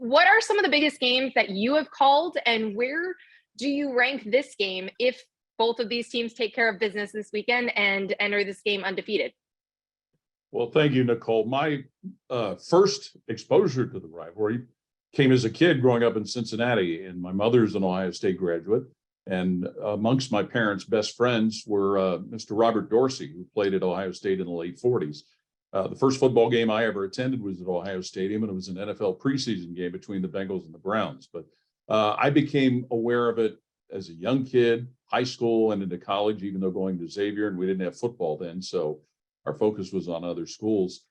what are some of the biggest games that you have called, and where do you rank this game if both of these teams take care of business this weekend and enter this game undefeated? Well, thank you, Nicole. My first exposure to the rivalry came as a kid growing up in Cincinnati, and my mother's an Ohio State graduate. And amongst my parents' best friends were Mr. Robert Dorsey, who played at Ohio State in the late 40s. The first football game I ever attended was at Ohio Stadium, and it was an NFL preseason game between the Bengals and the Browns. But I became aware of it as a young kid, high school and into college, even though going to Xavier, and we didn't have football then, so our focus was on other schools.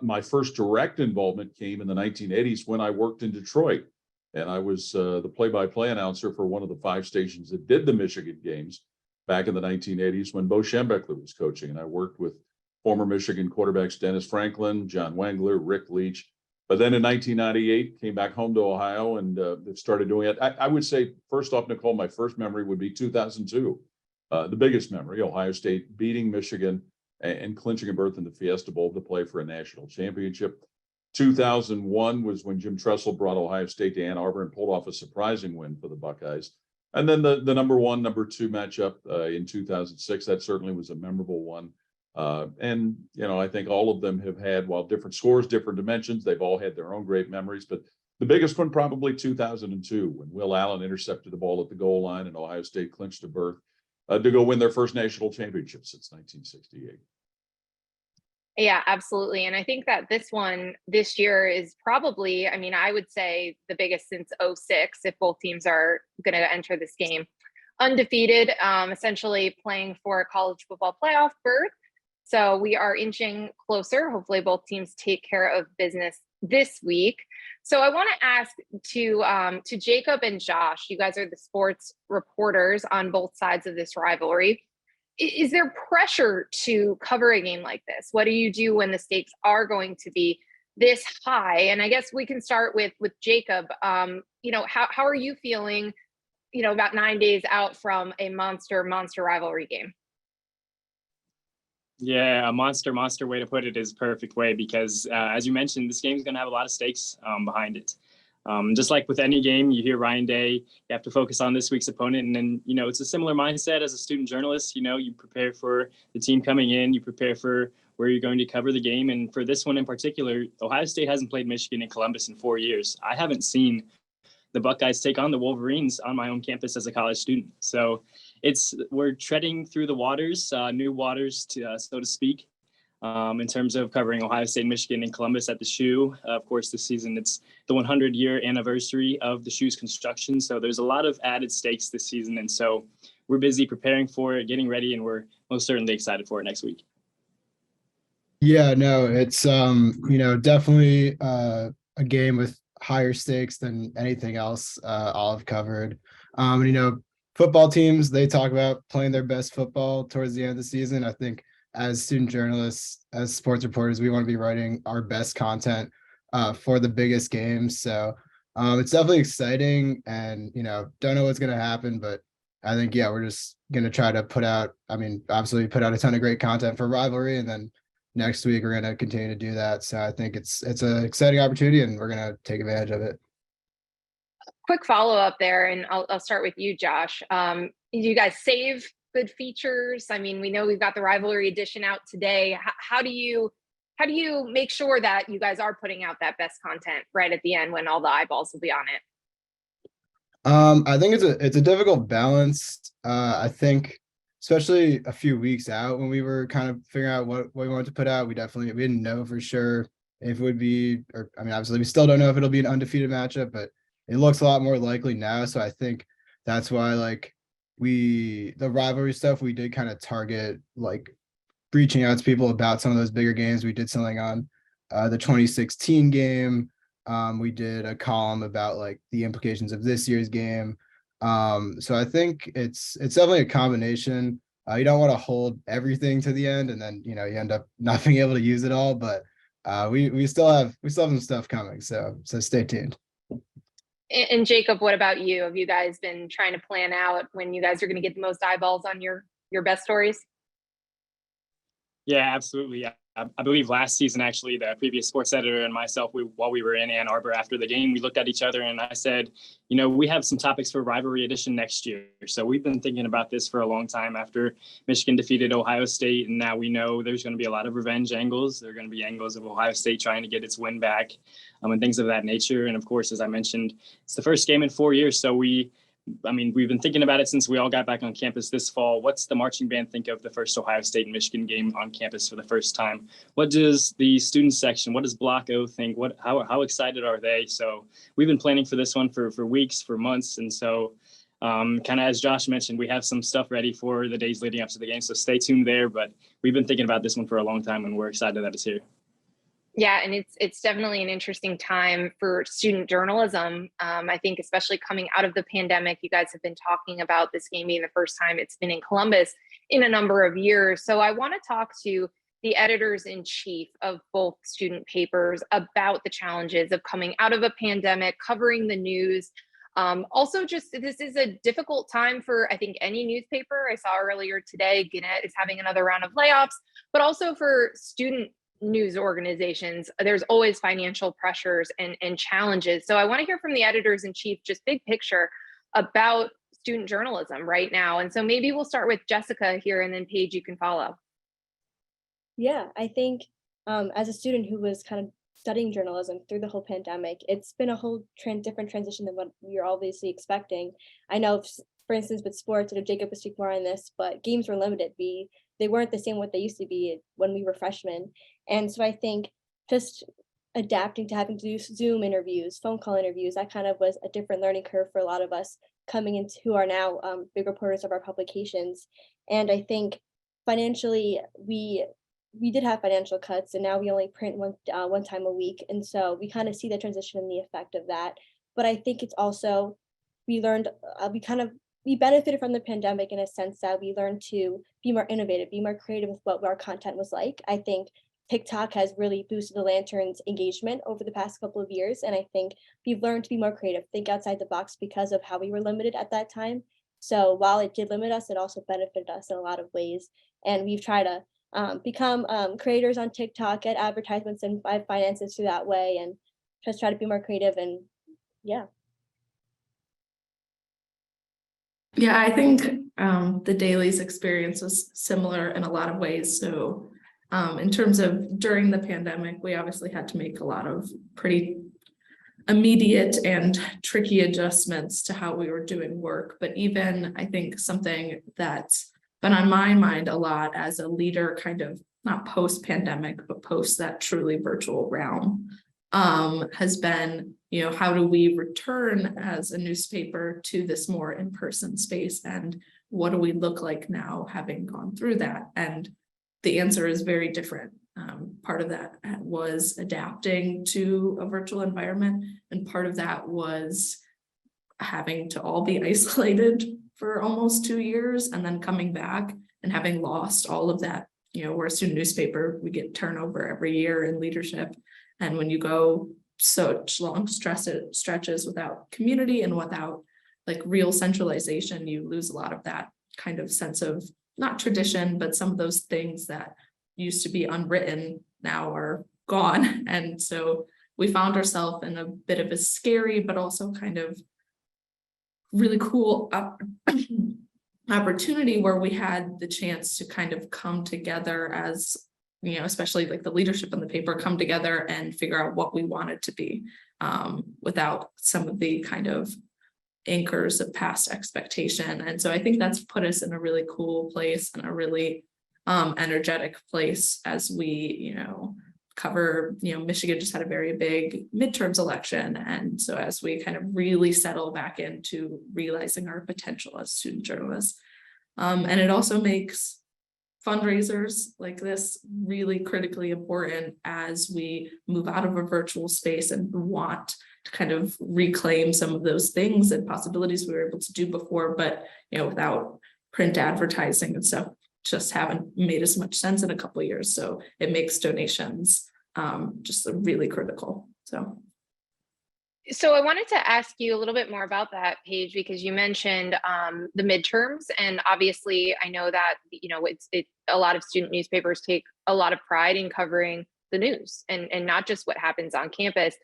My first direct involvement came in the 1980s when I worked in Detroit. And I was the play-by-play announcer for one of the 5 stations that did the Michigan games back in the 1980s when Bo Schembechler was coaching. And I worked with former Michigan quarterbacks Dennis Franklin, John Wengler, Rick Leach. But then in 1998, came back home to Ohio and started doing it. I would say, first off, Nicole, my first memory would be 2002. The biggest memory, Ohio State beating Michigan and clinching a berth in the Fiesta Bowl to play for a national championship. 2001 was when Jim Tressel brought Ohio State to Ann Arbor and pulled off a surprising win for the Buckeyes. And then the number 1, number 2 matchup in 2006, that certainly was a memorable one. And, you know, I think all of them have had, while different scores, different dimensions, they've all had their own great memories. But the biggest one, probably 2002, when Will Allen intercepted the ball at the goal line and Ohio State clinched a berth to go win their first national championship since 1968. Yeah, absolutely. And I think that this one this year is probably, I mean, I would say the biggest since '06 if both teams are going to enter this game undefeated, essentially playing for a college football playoff berth. So we are inching closer. Hopefully both teams take care of business this week. So I want to ask to Jacob and Josh, you guys are the sports reporters on both sides of this rivalry. Is there pressure to cover a game like this? What do you do when the stakes are going to be this high? And I guess we can start with Jacob. You know, how are you feeling, you know, about 9 days out from a monster rivalry game? Yeah, a monster way to put it is a perfect way because, as you mentioned, this game is going to have a lot of stakes behind it. Just like with any game, you hear Ryan Day, you have to focus on this week's opponent. And then, you know, it's a similar mindset as a student journalist. You know, you prepare for the team coming in, you prepare for where you're going to cover the game. And for this one in particular, Ohio State hasn't played Michigan and Columbus in 4 years. I haven't seen the Buckeyes take on the Wolverines on my own campus as a college student. So we're treading through the waters, new waters, so to speak. In terms of covering Ohio State, Michigan, and Columbus at the shoe. Of course, this season, it's the 100-year anniversary of the shoe's construction. So there's a lot of added stakes this season. And so we're busy preparing for it, getting ready, and we're most certainly excited for it next week. Yeah, no, it's, you know, definitely a game with higher stakes than anything else I'll have covered. You know, football teams, they talk about playing their best football towards the end of the season. I think as student journalists, as sports reporters, we want to be writing our best content for the biggest games. So it's definitely exciting and, you know, don't know what's going to happen, but I think, yeah, we're just going to try to put out, I mean, absolutely put out a ton of great content for Rivalry. And then next week, we're going to continue to do that. So I think it's an exciting opportunity and we're going to take advantage of it. Quick follow-up there, and I'll start with you, Josh. You guys save good features? I mean, we know we've got the Rivalry Edition out today. How do you make sure that you guys are putting out that best content right at the end when all the eyeballs will be on it? I think it's a difficult balance. I think especially a few weeks out when we were kind of figuring out what we wanted to put out, we didn't know for sure if it would be, or I mean, obviously we still don't know if it'll be an undefeated matchup, but it looks a lot more likely now. So I think that's why, like, the rivalry stuff, we did kind of target like reaching out to people about some of those bigger games. We did something on the 2016 game. We did a column about like the implications of this year's game. So I think it's definitely a combination. You don't want to hold everything to the end and then, you know, you end up not being able to use it all, but we still have some stuff coming. So stay tuned. And Jacob, what about you? Have you guys been trying to plan out when you guys are going to get the most eyeballs on your best stories? Yeah, absolutely. I believe last season, actually, the previous sports editor and myself, while we were in Ann Arbor after the game, we looked at each other and I said, you know, we have some topics for Rivalry Edition next year. So we've been thinking about this for a long time after Michigan defeated Ohio State. And now we know there's going to be a lot of revenge angles. There are going to be angles of Ohio State trying to get its win back and things of that nature. And of course, as I mentioned, it's the first game in 4 years. So we've been thinking about it since we all got back on campus this fall. What's the marching band think of the first Ohio State and Michigan game on campus for the first time? What does the student section, what does Block O think? How excited are they? So we've been planning for this one for weeks, for months. And so kind of as Josh mentioned, we have some stuff ready for the days leading up to the game. So stay tuned there. But we've been thinking about this one for a long time and we're excited that it's here. Yeah, and it's definitely an interesting time for student journalism. I think especially coming out of the pandemic, you guys have been talking about this game being the first time it's been in Columbus in a number of years. So I want to talk to the editors-in-chief of both student papers about the challenges of coming out of a pandemic, covering the news. Also, just this is a difficult time for, I think, any newspaper. I saw earlier today, Gannett is having another round of layoffs, but also for student news organizations, there's always financial pressures and challenges. So I want to hear from the editors in chief, just big picture about student journalism right now. And so maybe we'll start with Jessica here and then Paige, you can follow. Yeah, I think as a student who was kind of studying journalism through the whole pandemic, it's been a whole different transition than what we were obviously expecting. I know, for instance, with sports, Jacob would speak more on this, but games were limited. They weren't the same what they used to be when we were freshmen. And so I think just adapting to having to do Zoom interviews, phone call interviews, that kind of was a different learning curve for a lot of us coming into who are now big reporters of our publications. And I think financially, we did have financial cuts, and now we only print one time a week. And so we kind of see the transition and the effect of that. But I think it's also, we learned, we benefited from the pandemic in a sense that we learned to be more innovative, be more creative with what our content was like. I think TikTok has really boosted the Lantern's engagement over the past couple of years. And I think we've learned to be more creative, think outside the box because of how we were limited at that time. So while it did limit us, it also benefited us in a lot of ways. And we've tried to become creators on TikTok, get advertisements and buy finances through that way, and just try to be more creative. And yeah. Yeah, I think the dailies experience was similar in a lot of ways. So in terms of during the pandemic, we obviously had to make a lot of pretty immediate and tricky adjustments to how we were doing work. But even I think something that's been on my mind a lot as a leader, kind of not post-pandemic, but post that truly virtual realm, has been, how do we return as a newspaper to this more in-person space, and what do we look like now having gone through that? And the answer is very different. Part of that was adapting to a virtual environment, and part of that was having to all be isolated for almost 2 years and then coming back and having lost all of that. We're a student newspaper, we get turnover every year in leadership. And when you go such long stretches without community and without like real centralization, you lose a lot of that kind of sense of not tradition, but some of those things that used to be unwritten now are gone. And so we found ourselves in a bit of a scary, but also kind of really cool opportunity where we had the chance to kind of come together as, especially like the leadership in the paper, come together and figure out what we wanted to be without some of the kind of anchors of past expectation. And so I think that's put us in a really cool place and a really energetic place as we, cover, Michigan just had a very big midterms election. And so as we kind of really settle back into realizing our potential as student journalists, and it also makes fundraisers like this really critically important as we move out of a virtual space and want to kind of reclaim some of those things and possibilities we were able to do before, but without print advertising and stuff just haven't made as much sense in a couple of years. So it makes donations just really critical. So So I wanted to ask you a little bit more about that, Paige, because you mentioned the midterms, and obviously I know that a lot of student newspapers take a lot of pride in covering the news and not just what happens on campus.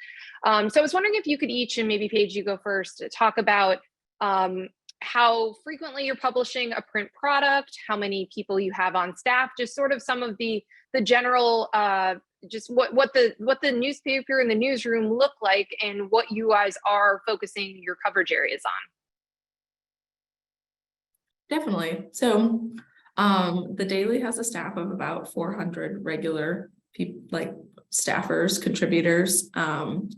So I was wondering if you could each, and maybe Paige, you go first, to talk about how frequently you're publishing a print product, how many people you have on staff, just sort of some of the general just what the newspaper and the newsroom look like, and what you guys are focusing your coverage areas on. Definitely. So the Daily has a staff of about 400 regular people, like staffers, contributors,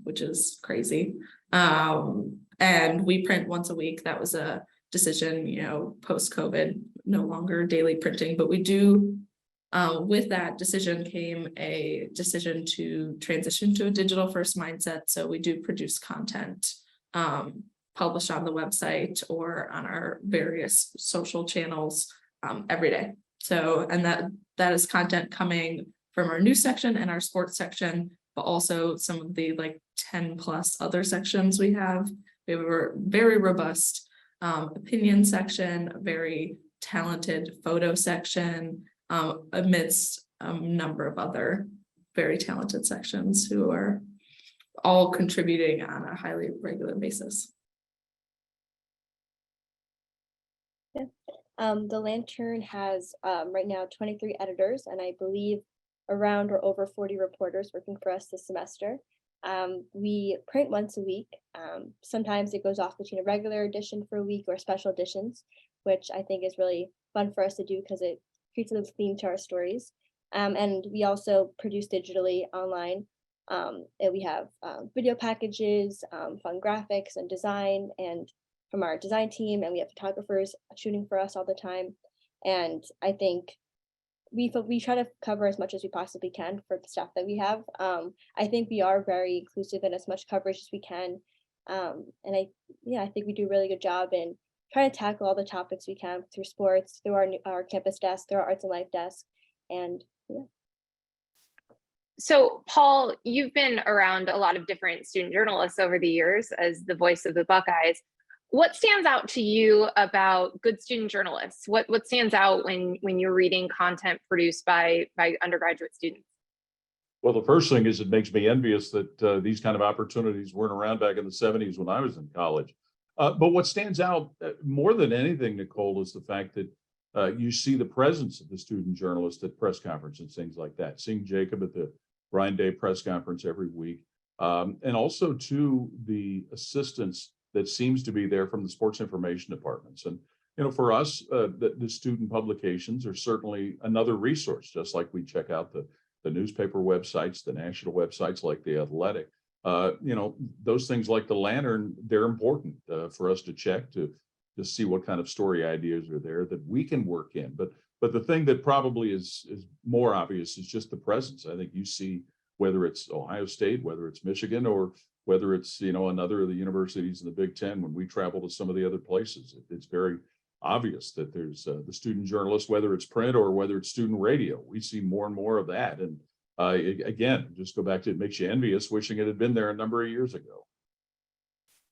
which is crazy. And we print once a week. That was a decision, post-COVID, no longer daily printing, but we do. With that decision came a decision to transition to a digital first mindset. So we do produce content published on the website or on our various social channels every day. So, and that is content coming from our news section and our sports section, but also some of the 10 plus other sections we have. We have a very robust opinion section, a very talented photo section, amidst a number of other very talented sections who are all contributing on a highly regular basis. Yeah. The Lantern has right now 23 editors, and I believe around or over 40 reporters working for us this semester. We print once a week. Sometimes it goes off between a regular edition for a week or special editions, which I think is really fun for us to do because it creates a theme to our stories. And we also produce digitally online. And we have video packages, fun graphics and design, and from our design team, and we have photographers shooting for us all the time. And I think we try to cover as much as we possibly can for the staff that we have. I think we are very inclusive in as much coverage as we can. And I think we do a really good job in trying to tackle all the topics we can through sports, through our campus desk, through our arts and life desk, and yeah. So Paul, you've been around a lot of different student journalists over the years as the voice of the Buckeyes. What stands out to you about good student journalists? What stands out when you're reading content produced by undergraduate students? Well, the first thing is it makes me envious that these kind of opportunities weren't around back in the 70s when I was in college. But what stands out more than anything, Nicole, is the fact that you see the presence of the student journalist at press conferences, things like that. Seeing Jacob at the Ryan Day press conference every week, and also to the assistance that seems to be there from the sports information departments. And for us, the student publications are certainly another resource, just like we check out the newspaper websites, the national websites like The Athletic. Those things like the Lantern, they're important for us to check to see what kind of story ideas are there that we can work in. But the thing that probably is more obvious is just the presence. I think you see whether it's Ohio State, whether it's Michigan, or whether it's another of the universities in the Big Ten. When we travel to some of the other places, it's very obvious that there's the student journalist, whether it's print or whether it's student radio. We see more and more of that. And again, just go back to, it makes you envious, wishing it had been there a number of years ago.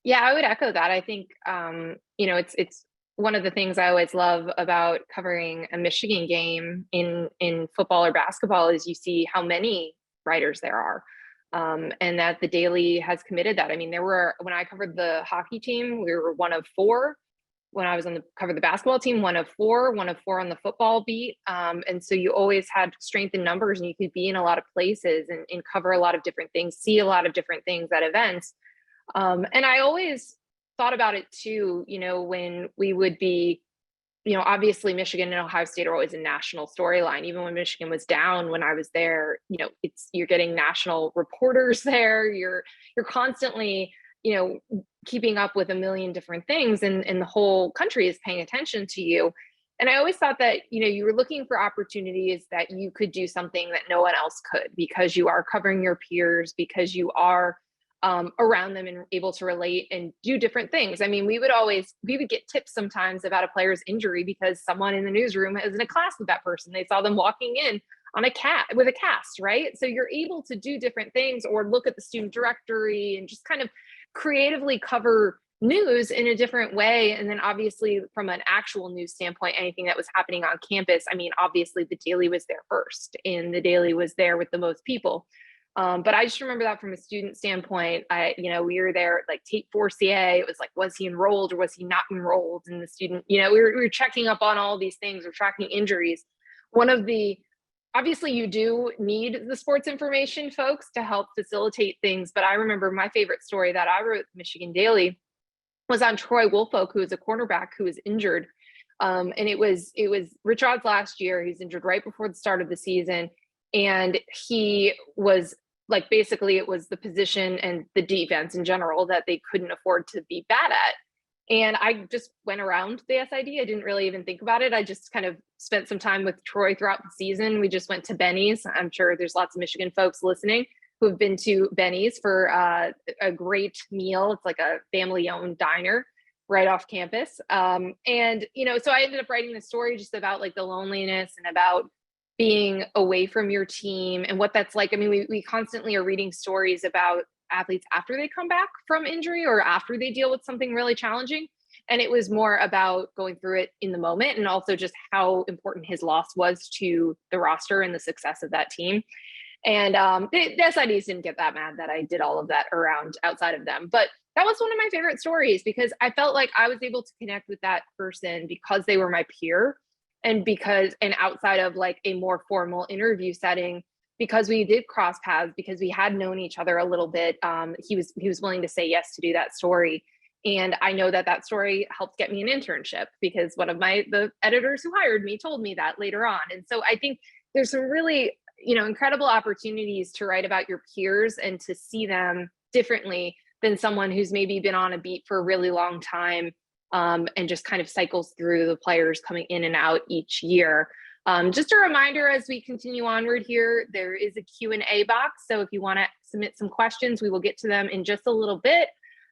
Yeah, I would echo that. I think it's one of the things I always love about covering a Michigan game in football or basketball is you see how many writers there are. And that the Daily has committed that. I mean, when I covered the hockey team, we were one of four. When I was covered the basketball team, one of four on the football beat. And so you always had strength in numbers, and you could be in a lot of places and cover a lot of different things, see a lot of different things at events. And I always thought about it too, when we would be, obviously Michigan and Ohio State are always a national storyline. Even when Michigan was down, when I was there, you're getting national reporters there. You're constantly, keeping up with a million different things, and the whole country is paying attention to you. And I always thought that, you were looking for opportunities that you could do something that no one else could, because you are covering your peers, because you are around them and able to relate and do different things. I mean, we would get tips sometimes about a player's injury because someone in the newsroom is in a class with that person. They saw them walking in on with a cast, right? So you're able to do different things, or look at the student directory and just kind of creatively cover news in a different way. And then obviously from an actual news standpoint, anything that was happening on campus, I mean, obviously the Daily was there first and the Daily was there with the most people. But I just remember that from a student standpoint, we were there like tape 4CA. It was like, was he enrolled or was he not enrolled? And the student, we were checking up on all these things. We're tracking injuries. Obviously you do need the sports information folks to help facilitate things. But I remember my favorite story that I wrote Michigan Daily was on Troy Woolfolk, who was a cornerback who was injured. And it was Rich Odds last year. He's injured right before the start of the season. And he was like, basically it was the position and the defense in general that they couldn't afford to be bad at. And I just went around the SID. I didn't really even think about it. I just kind of spent some time with Troy throughout the season. We just went to Benny's. I'm sure there's lots of Michigan folks listening who have been to Benny's for a great meal. It's like a family-owned diner right off campus. So I ended up writing the story just about like the loneliness and about being away from your team and what that's like. I mean, we constantly are reading stories about athletes after they come back from injury or after they deal with something really challenging. And it was more about going through it in the moment and also just how important his loss was to the roster and the success of that team. And the SIDs didn't get that mad that I did all of that around outside of them. But that was one of my favorite stories because I felt like I was able to connect with that person because they were my peer and outside of like a more formal interview setting, because we did cross paths, because we had known each other a little bit. He was willing to say yes to do that story. And I know that story helped get me an internship because one of the editors who hired me told me that later on. And so I think there's some really, incredible opportunities to write about your peers and to see them differently than someone who's maybe been on a beat for a really long time and just kind of cycles through the players coming in and out each year. Just a reminder, as we continue onward here, there is a Q&A box. So if you want to submit some questions, we will get to them in just a little bit.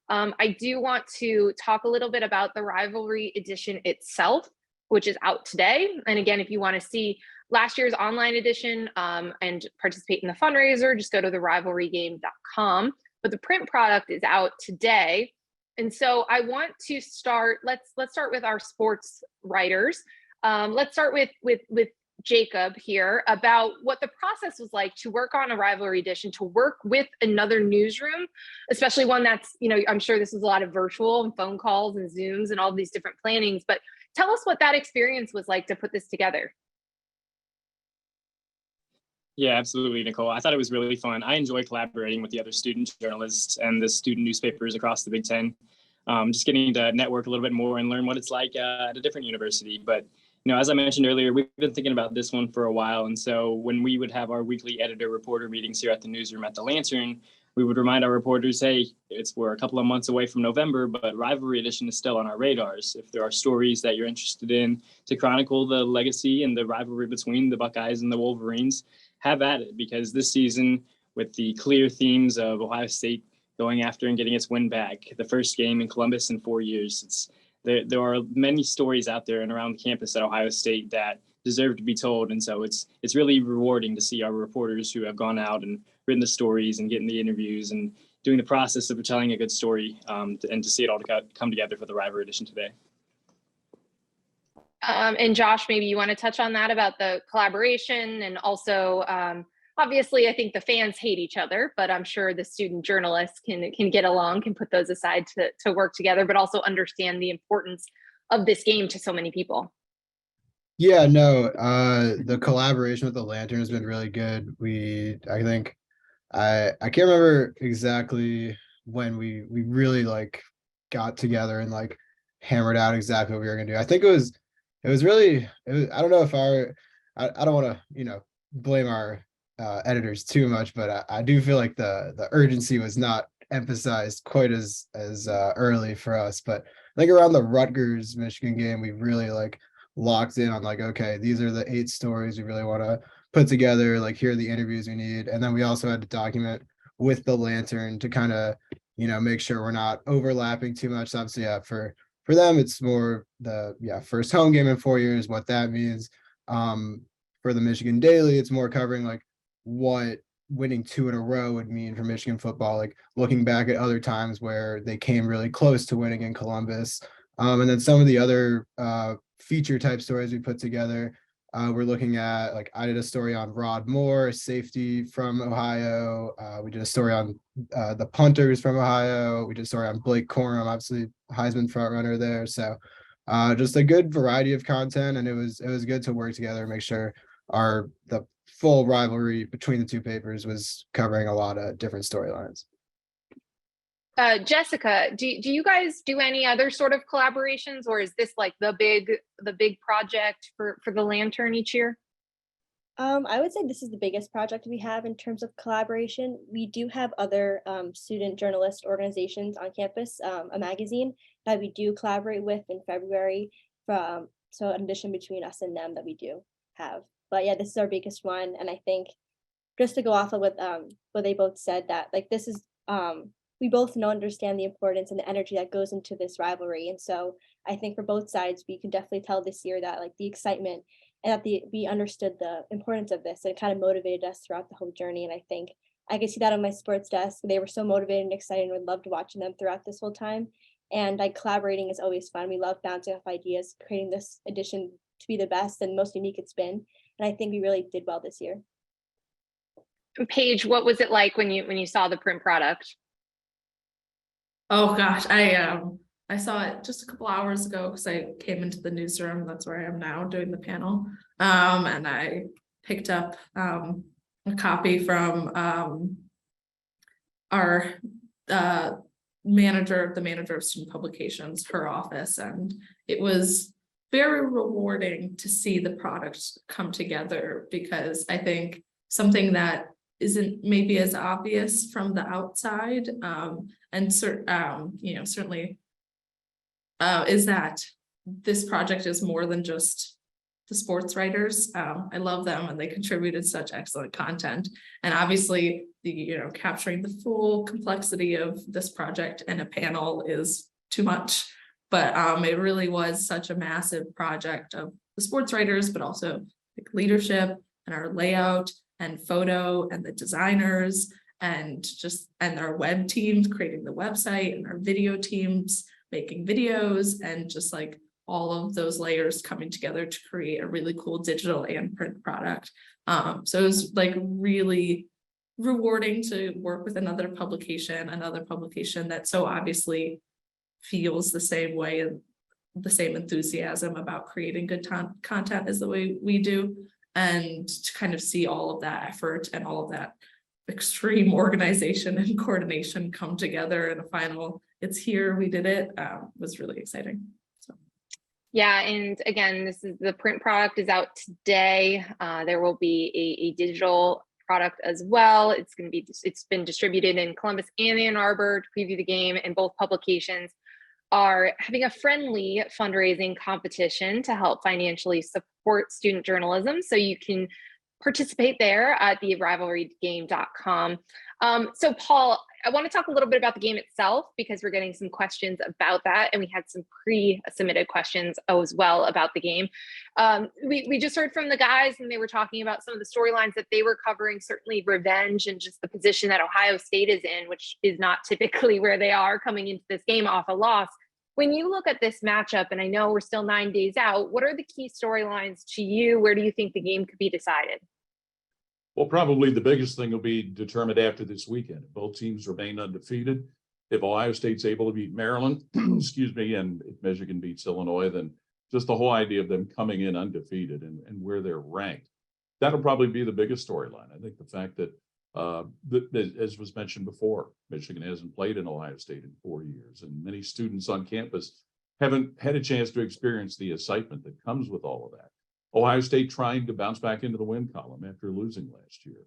I do want to talk a little bit about the Rivalry Edition itself, which is out today. And again, if you want to see last year's online edition and participate in the fundraiser, just go to therivalrygame.com. But the print product is out today. And so I want to start, let's start with our sports writers. Let's start with Jacob here about what the process was like to work on a Rivalry Edition, to work with another newsroom, especially one that's, I'm sure this is a lot of virtual and phone calls and Zooms and all these different plannings, but tell us what that experience was like to put this together. Yeah, absolutely, Nicole. I thought it was really fun. I enjoy collaborating with the other student journalists and the student newspapers across the Big Ten. Just getting to network a little bit more and learn what it's like at a different university. But, as I mentioned earlier, we've been thinking about this one for a while. And so when we would have our weekly editor-reporter meetings here at the newsroom at the Lantern, we would remind our reporters, hey, we're a couple of months away from November, but Rivalry Edition is still on our radars. If there are stories that you're interested in to chronicle the legacy and the rivalry between the Buckeyes and the Wolverines, have at it, because this season, with the clear themes of Ohio State going after and getting its win back, the first game in Columbus in 4 years, there are many stories out there and around the campus at Ohio State that deserve to be told. And so it's really rewarding to see our reporters who have gone out and written the stories and getting the interviews and doing the process of telling a good story and to see it all come together for the Rivalry Edition today. And Josh, maybe you want to touch on that about the collaboration and also, obviously, I think the fans hate each other, but I'm sure the student journalists can get along, can put those aside to work together, but also understand the importance of this game to so many people. Yeah, no, the collaboration with the Lantern has been really good. I think I can't remember exactly when we really like got together and like hammered out exactly what we were gonna do. I think it was really, I don't know if I don't want to, blame our editors too much, but I do feel like the urgency was not emphasized quite as early for us. But I think around the Rutgers Michigan game, we really like locked in on like, okay, these are the 8 stories we really want to put together. Like, here are the interviews we need. And then we also had to document with the Lantern to kind of, make sure we're not overlapping too much. Obviously, yeah, for them, it's more the first home game in 4 years, what that means. For the Michigan Daily, it's more covering like what winning 2 in a row would mean for Michigan football, like looking back at other times where they came really close to winning in Columbus. And then some of the other feature type stories we put together. We're looking at, like, I did a story on Rod Moore, safety from Ohio. We did a story on the punters from Ohio. We did a story on Blake Corum, obviously Heisman front runner there. So just a good variety of content, and it was good to work together and make sure the full rivalry between the two papers was covering a lot of different storylines. Jessica, do you guys do any other sort of collaborations, or is this like the big project for the Lantern each year? I would say this is the biggest project we have in terms of collaboration. We do have other student journalist organizations on campus, a magazine that we do collaborate with in February. So an addition between us and them that we do have. But yeah, this is our biggest one. And I think just to go off of what they both said, that like this is we both understand the importance and the energy that goes into this rivalry. And so I think for both sides, we can definitely tell this year that like the excitement and that we understood the importance of this. And it kind of motivated us throughout the whole journey. And I think I could see that on my sports desk. They were so motivated and excited, and we loved watching them throughout this whole time. And like collaborating is always fun. We love bouncing off ideas, creating this edition to be the best and most unique it's been. And I think we really did well this year. Paige, what was it like when you saw the print product? Oh gosh, I saw it just a couple hours ago because I came into the newsroom. That's where I am now doing the panel. And I picked up a copy from our the manager of student publications, her office, and it was very rewarding to see the product come together, because I think something that isn't maybe as obvious from the outside, and certainly is that this project is more than just the sports writers. I love them, and they contributed such excellent content. And obviously, capturing the full complexity of this project in a panel is too much. But it really was such a massive project of the sports writers, but also like leadership and our layout and photo and the designers and our web teams creating the website, and our video teams making videos, and just like all of those layers coming together to create a really cool digital and print product. So it was like really rewarding to work with another publication that so obviously feels the same way and the same enthusiasm about creating good content as the way we do, and to kind of see all of that effort and all of that extreme organization and coordination come together in a final, it's here, we did it, was really exciting. So yeah, and again, the print product is out today. There will be a digital product as well. It's been distributed in Columbus and Ann Arbor to preview the game, and both publications are having a friendly fundraising competition to help financially support student journalism. So you can participate there at the rivalrygame.com. So Paul, I want to talk a little bit about the game itself, because we're getting some questions about that, and we had some pre-submitted questions as well about the game. We just heard from the guys, and they were talking about some of the storylines that they were covering, certainly revenge and just the position that Ohio State is in, which is not typically where they are coming into this game off a loss. When you look at this matchup, and I know we're still 9 days out, what are the key storylines to you? Where do you think the game could be decided? Well, probably the biggest thing will be determined after this weekend. If both teams remain undefeated, if Ohio State's able to beat Maryland, excuse me, and if Michigan beats Illinois, then just the whole idea of them coming in undefeated and where they're ranked, that'll probably be the biggest storyline. I think the fact that, as was mentioned before, Michigan hasn't played in Ohio State in 4 years, and many students on campus haven't had a chance to experience the excitement that comes with all of that. Ohio State trying to bounce back into the win column after losing last year.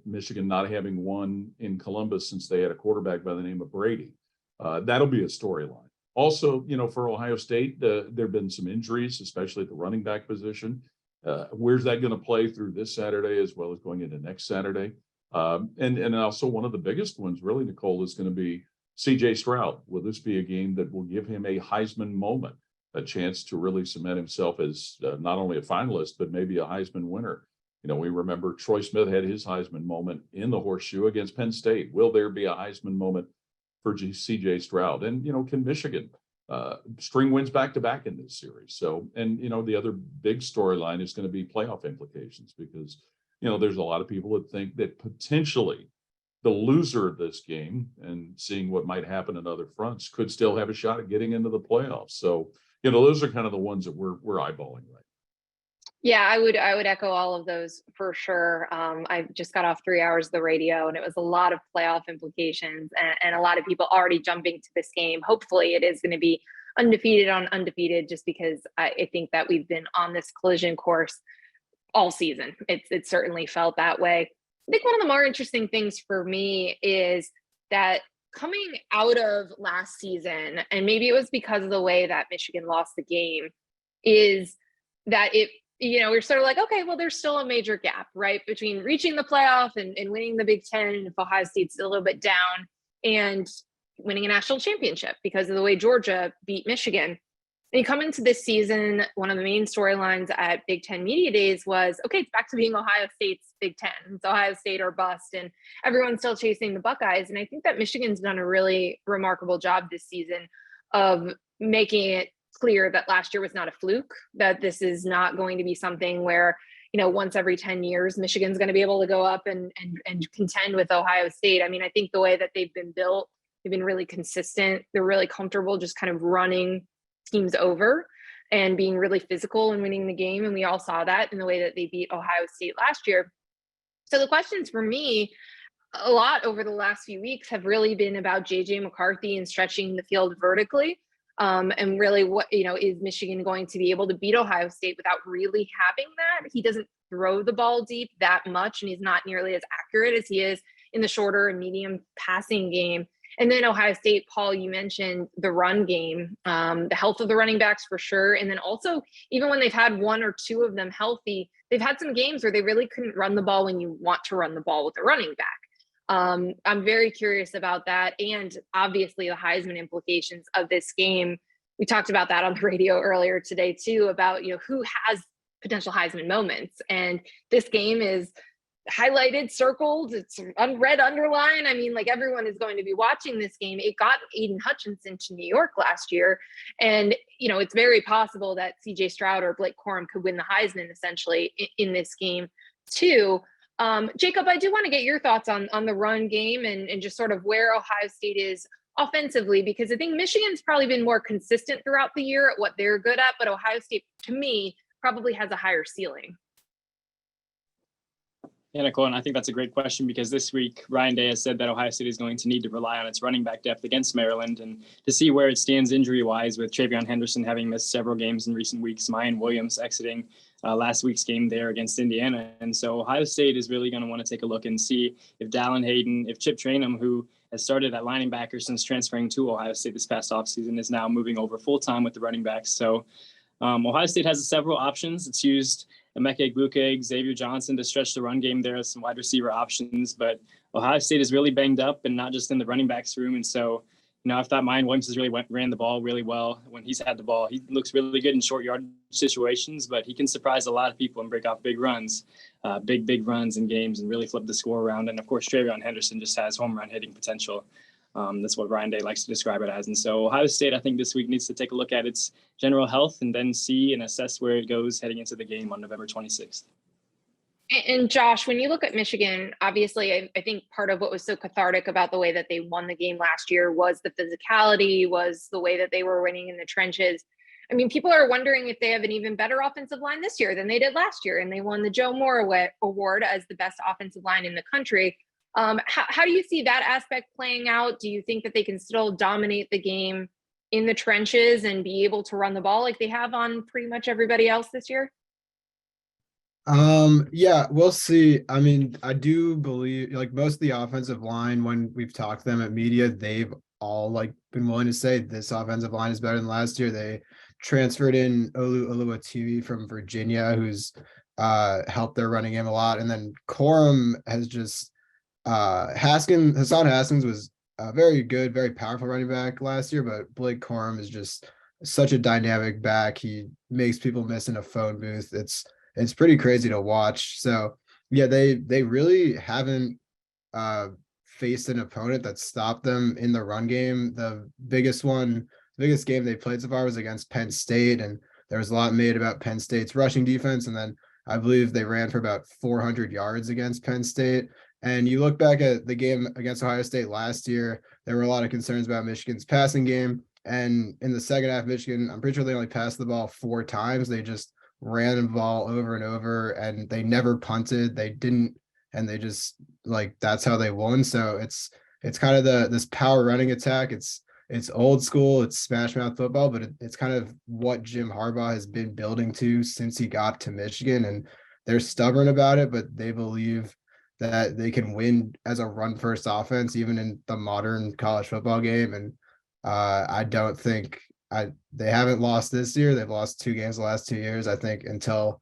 Michigan not having won in Columbus since they had a quarterback by the name of Brady. That'll be a storyline. Also, for Ohio State, there have been some injuries, especially at the running back position. Where's that going to play through this Saturday as well as going into next Saturday? And also one of the biggest ones, really, Nicole, is going to be C.J. Stroud. Will this be a game that will give him a Heisman moment, a chance to really cement himself as not only a finalist, but maybe a Heisman winner We remember Troy Smith had his Heisman moment in the horseshoe against Penn State. Will there be a Heisman moment for CJ Stroud? And, can Michigan string wins back to back in this series? So, and, the other big storyline is going to be playoff implications, because, there's a lot of people that think that potentially the loser of this game, and seeing what might happen in other fronts, could still have a shot at getting into the playoffs. So, those are kind of the ones that we're eyeballing right. Yeah, I would echo all of those for sure. I just got off 3 hours of the radio, and it was a lot of playoff implications, and a lot of people already jumping to this game. Hopefully it is going to be undefeated on undefeated, just because I think that we've been on this collision course all season. It's certainly felt that way. I think one of the more interesting things for me is that coming out of last season, and maybe it was because of the way that Michigan lost the game, is that we're sort of like, okay, well, there's still a major gap, right, between reaching the playoff and winning the Big Ten, and if Ohio State's a little bit down, and winning a national championship because of the way Georgia beat Michigan. And you come into this season, one of the main storylines at Big Ten Media Days was, okay, it's back to being Ohio State's Big Ten. It's Ohio State or bust, and everyone's still chasing the Buckeyes. And I think that Michigan's done a really remarkable job this season of making it clear that last year was not a fluke, that this is not going to be something where, once every 10 years, Michigan's going to be able to go up and contend with Ohio State. I mean, I think the way that they've been built, they've been really consistent. They're really comfortable just kind of running teams over and being really physical and winning the game. And we all saw that in the way that they beat Ohio State last year. So the questions for me a lot over the last few weeks have really been about JJ McCarthy and stretching the field vertically. And really, what, is Michigan going to be able to beat Ohio State without really having that? He doesn't throw the ball deep that much, and he's not nearly as accurate as he is in the shorter and medium passing game. And then Ohio State, Paul, you mentioned the run game, the health of the running backs for sure. And then also, even when they've had one or two of them healthy, they've had some games where they really couldn't run the ball when you want to run the ball with a running back. I'm very curious about that. And obviously the Heisman implications of this game. We talked about that on the radio earlier today too, about, who has potential Heisman moments. And this game is highlighted, circled, it's red underline. I mean, like, everyone is going to be watching this game. It got Aiden Hutchinson to New York last year. And, it's very possible that CJ Stroud or Blake Corum could win the Heisman essentially in this game too. Jacob, I do want to get your thoughts on the run game and just sort of where Ohio State is offensively, because I think Michigan's probably been more consistent throughout the year at what they're good at, but Ohio State, to me, probably has a higher ceiling. Yeah, Nicole, and I think that's a great question, because this week Ryan Day has said that Ohio State is going to need to rely on its running back depth against Maryland, and to see where it stands injury-wise, with Travion Henderson having missed several games in recent weeks, Mayan Williams exiting last week's game there against Indiana. And so Ohio State is really going to want to take a look and see if Dallin Hayden, if Chip Trainum, who has started at linebacker since transferring to Ohio State this past offseason, is now moving over full-time with the running backs. So Ohio State has several options. It's used Emeka Egbuka, Xavier Johnson to stretch the run game. There are some wide receiver options, but Ohio State is really banged up, and not just in the running backs room. And so, I thought Mayan Williams has really ran the ball really well when he's had the ball. He looks really good in short yard situations, but he can surprise a lot of people and break off big runs, big runs in games, and really flip the score around. And of course, Travion Henderson just has home run hitting potential. That's what Ryan Day likes to describe it as. And so Ohio State, I think this week needs to take a look at its general health and then see and assess where it goes heading into the game on November 26th. And Josh, when you look at Michigan, obviously, I think part of what was so cathartic about the way that they won the game last year was the physicality, was the way that they were winning in the trenches. I mean, people are wondering if they have an even better offensive line this year than they did last year, and they won the Joe Moore Award as the best offensive line in the country. How do you see that aspect playing out? Do you think that they can still dominate the game in the trenches and be able to run the ball like they have on pretty much everybody else this year? Yeah, we'll see. I mean, I do believe, like, most of the offensive line, when we've talked to them at media, they've all been willing to say this offensive line is better than last year. They transferred in Olu Oluwatimi from Virginia, who's helped their running game a lot. And then Corum has just Hassan Haskins was a very good, very powerful running back last year, but Blake Corum is just such a dynamic back. He makes people miss in a phone booth. it's pretty crazy to watch. So yeah, they really haven't faced an opponent that stopped them in the run game. The biggest game they played so far was against Penn State, and there was a lot made about Penn State's rushing defense. And then I believe they ran for about 400 yards against Penn State. And you look back at the game against Ohio State last year, there were a lot of concerns about Michigan's passing game. And in the second half, Michigan, I'm pretty sure they only passed the ball 4 times. They just ran the ball over and over, and they never punted. They didn't, and they just that's how they won. So it's kind of this power running attack. It's old school, it's smash mouth football, but it's kind of what Jim Harbaugh has been building to since he got to Michigan. And they're stubborn about it, but they believe that they can win as a run first offense, even in the modern college football game. And I don't think they haven't lost this year. They've lost 2 games the last 2 years, I think, until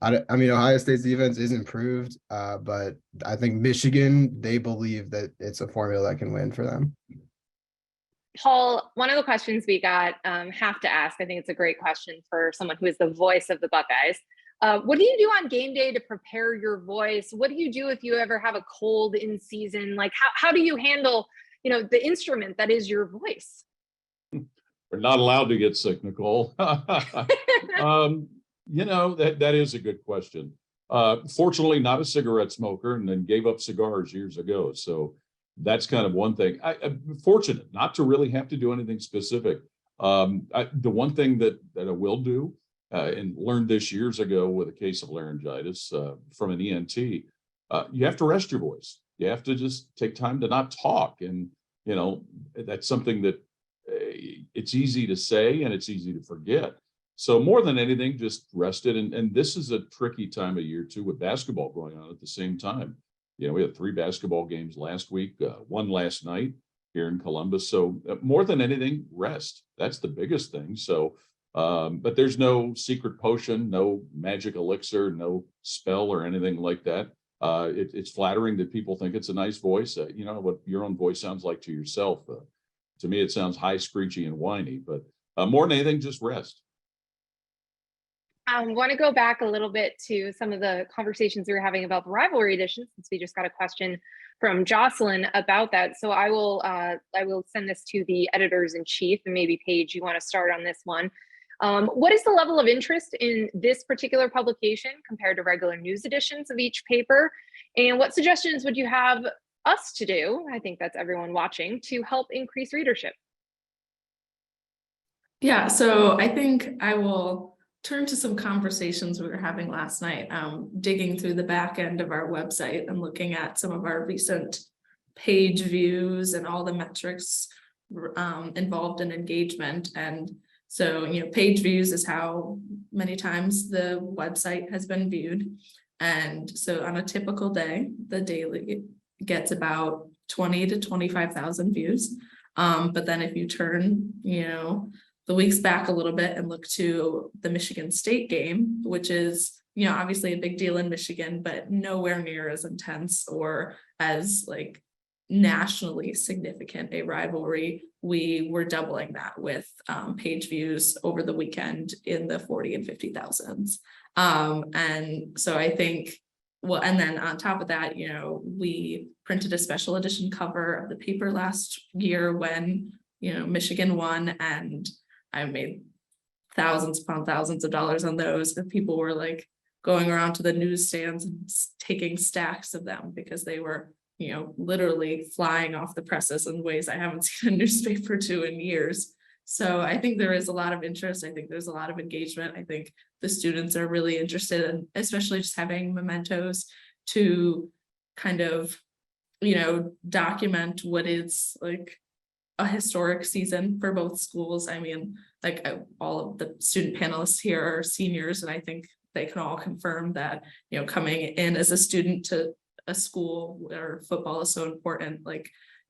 I mean, Ohio State's defense is improved, but I think Michigan, they believe that it's a formula that can win for them. Paul, one of the questions we got, have to ask, I think it's a great question for someone who is the voice of the Buckeyes. What do you do on game day to prepare your voice? What do you do if you ever have a cold in season? Like, how do you handle, the instrument that is your voice? We're not allowed to get sick, Nicole. That is a good question. Fortunately, not a cigarette smoker, and then gave up cigars years ago. So that's kind of one thing. I'm fortunate not to really have to do anything specific. The one thing that I will do, and learned this years ago with a case of laryngitis from an ENT, you have to rest your voice. You have to just take time to not talk. And, that's something that it's easy to say and it's easy to forget. So more than anything, just rest it. And this is a tricky time of year too, with basketball going on at the same time. We had 3 basketball games last week, 1 last night here in Columbus. So more than anything, rest. That's the biggest thing. So, but there's no secret potion, no magic elixir, no spell or anything like that. It's flattering that people think it's a nice voice. What your own voice sounds like to yourself. To me, it sounds high, screechy, and whiny, but more than anything, just rest. I want to go back a little bit to some of the conversations we were having about the Rivalry Edition, since we just got a question from Jocelyn about that. So I will send this to the editors in chief, and maybe Paige, you want to start on this one. What is the level of interest in this particular publication compared to regular news editions of each paper? And what suggestions would you have us to do, I think that's everyone watching, to help increase readership? Yeah, so I think I will turn to some conversations we were having last night, digging through the back end of our website and looking at some of our recent page views and all the metrics involved in engagement. And so, page views is how many times the website has been viewed. And so on a typical day, the daily gets about 20 to 25,000 views. But then if you turn, the weeks back a little bit and look to the Michigan State game, which is, obviously a big deal in Michigan, but nowhere near as intense or as nationally significant a rivalry, we were doubling that with page views over the weekend in the 40 and 50,000s. And so I think, well, and then on top of that, we printed a special edition cover of the paper last year when, Michigan won, and I made thousands upon thousands of dollars on those, and people were going around to the newsstands and taking stacks of them because they were, literally flying off the presses in ways I haven't seen a newspaper do in years. So I think there is a lot of interest. I think there's a lot of engagement. I think the students are really interested in, especially just having mementos to kind of, document what is a historic season for both schools. I mean, all of the student panelists here are seniors, and I think they can all confirm that, coming in as a student to a school where football is so important,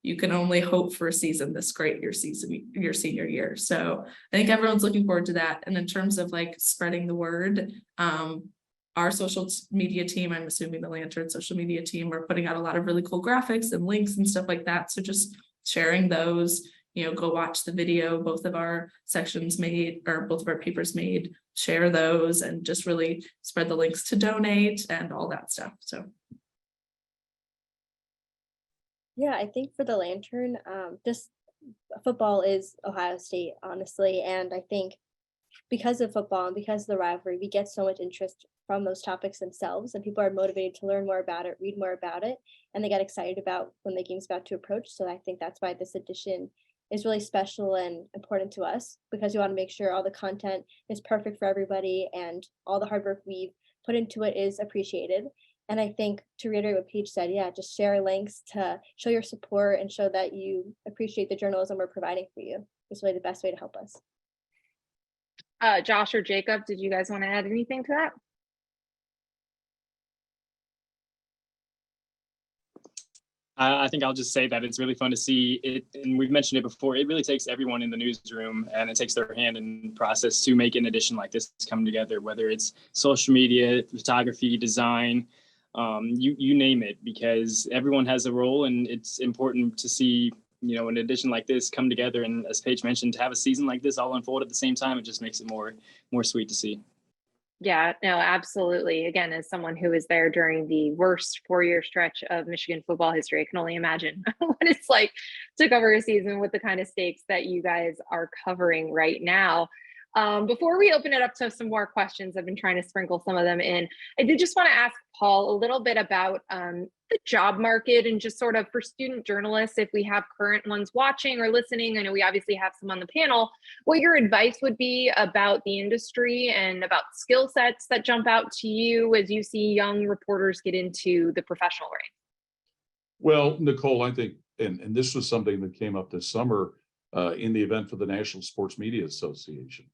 you can only hope for a season this great your senior year. So I think everyone's looking forward to that. And in terms of spreading the word, our social media team, I'm assuming the Lantern social media team, are putting out a lot of really cool graphics and links and stuff like that. So just sharing those, go watch the video both of our sections made, or both of our papers made, share those, and just really spread the links to donate and all that stuff. So yeah, I think for the lantern, just football is Ohio State, honestly, and I think because of football and because of the rivalry, we get so much interest from those topics themselves, and people are motivated to learn more about it, read more about it, and they get excited about when the game's about to approach. So I think that's why this edition is really special and important to us, because we want to make sure all the content is perfect for everybody and all the hard work we've put into it is appreciated. And I think, to reiterate what Paige said, yeah, just share links to show your support and show that you appreciate the journalism we're providing for you. It's really the best way to help us. Josh or Jacob, did you guys want to add anything to that? I think I'll just say that it's really fun to see it, and we've mentioned it before, it really takes everyone in the newsroom, and it takes their hand in process to make an edition like this come together, whether it's social media, photography, design, you name it, because everyone has a role, and it's important to see an edition like this come together. And as Paige mentioned, to have a season like this all unfold at the same time, it just makes it more sweet to see. Yeah, no, absolutely. Again, as someone who was there during the worst 4-year stretch of Michigan football history, I can only imagine what it's like to cover a season with the kind of stakes that you guys are covering right now. Before we open it up to some more questions, I've been trying to sprinkle some of them in. I did just want to ask Paul a little bit about the job market, and just sort of for student journalists, if we have current ones watching or listening, I know we obviously have some on the panel, what your advice would be about the industry and about skill sets that jump out to you as you see young reporters get into the professional ranks. Well, Nicole, I think, and this was something that came up this summer in the event for the National Sports Media Association.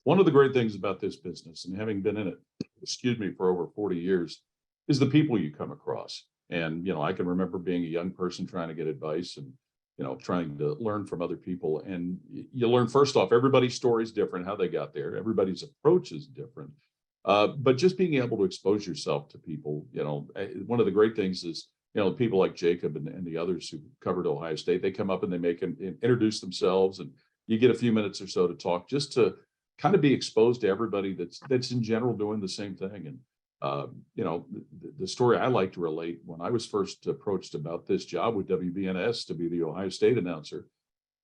One of the great things about this business, and having been in it, for over 40 years, is the people you come across. And, I can remember being a young person trying to get advice and, trying to learn from other people. And you learn, first off, everybody's story is different, how they got there. Everybody's approach is different. But just being able to expose yourself to people, one of the great things is, people like Jacob and the others who covered Ohio State, they come up and they introduce themselves, and you get a few minutes or so to talk, just to kind of be exposed to everybody that's in general doing the same thing. And the story I like to relate, when I was first approached about this job with WBNS to be the Ohio State announcer,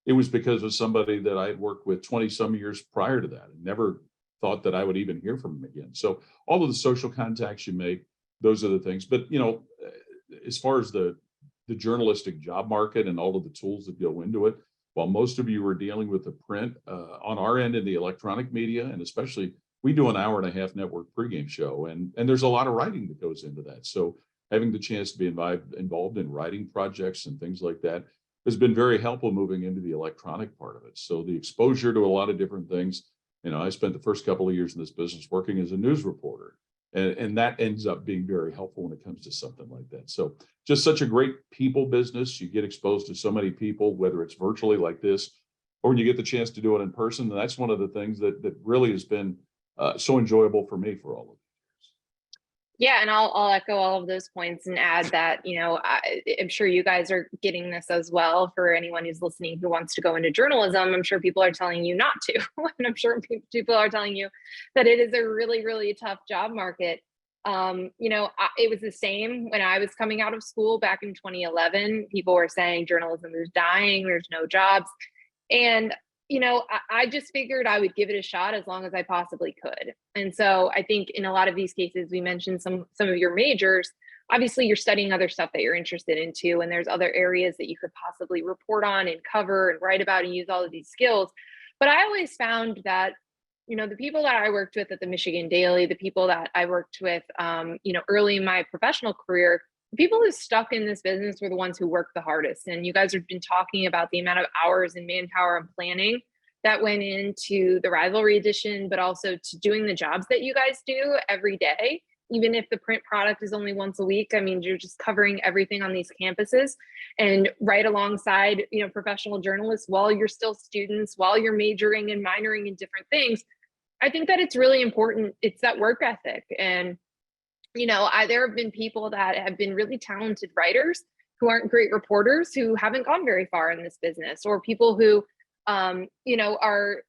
it was because of somebody that I had worked with 20 some years prior to that, and never thought that I would even hear from him again. So all of the social contacts you make, those are the things. But as far as the journalistic job market and all of the tools that go into it, while most of you are dealing with the print, on our end in the electronic media, and especially we do an 1.5-hour network pregame show, and there's a lot of writing that goes into that. So having the chance to be involved in writing projects and things like that has been very helpful moving into the electronic part of it. So the exposure to a lot of different things, I spent the first couple of years in this business working as a news reporter, and that ends up being very helpful when it comes to something like that. So just such a great people business. You get exposed to so many people, whether it's virtually like this, or when you get the chance to do it in person. And that's one of the things that really has been so enjoyable for me for all of it. Yeah, and I'll echo all of those points and add that, I'm sure you guys are getting this as well. For anyone who's listening who wants to go into journalism, I'm sure people are telling you not to. And I'm sure people are telling you that it is a really, really tough job market. It was the same when I was coming out of school back in 2011. People were saying journalism is dying, there's no jobs. And I just figured I would give it a shot as long as I possibly could. And so I think in a lot of these cases, we mentioned some of your majors. Obviously, you're studying other stuff that you're interested in too, and there's other areas that you could possibly report on and cover and write about and use all of these skills. But I always found that, the people that I worked with at the Michigan Daily, the people that I worked with, early in my professional career, the people who stuck in this business were the ones who worked the hardest. And you guys have been talking about the amount of hours and manpower and planning that went into the Rivalry Edition, but also to doing the jobs that you guys do every day. Even if the print product is only once a week, you're just covering everything on these campuses, and right alongside, professional journalists while you're still students, while you're majoring and minoring in different things. I think that it's really important. It's that work ethic. And there have been people that have been really talented writers who aren't great reporters, who haven't gone very far in this business, or people who, are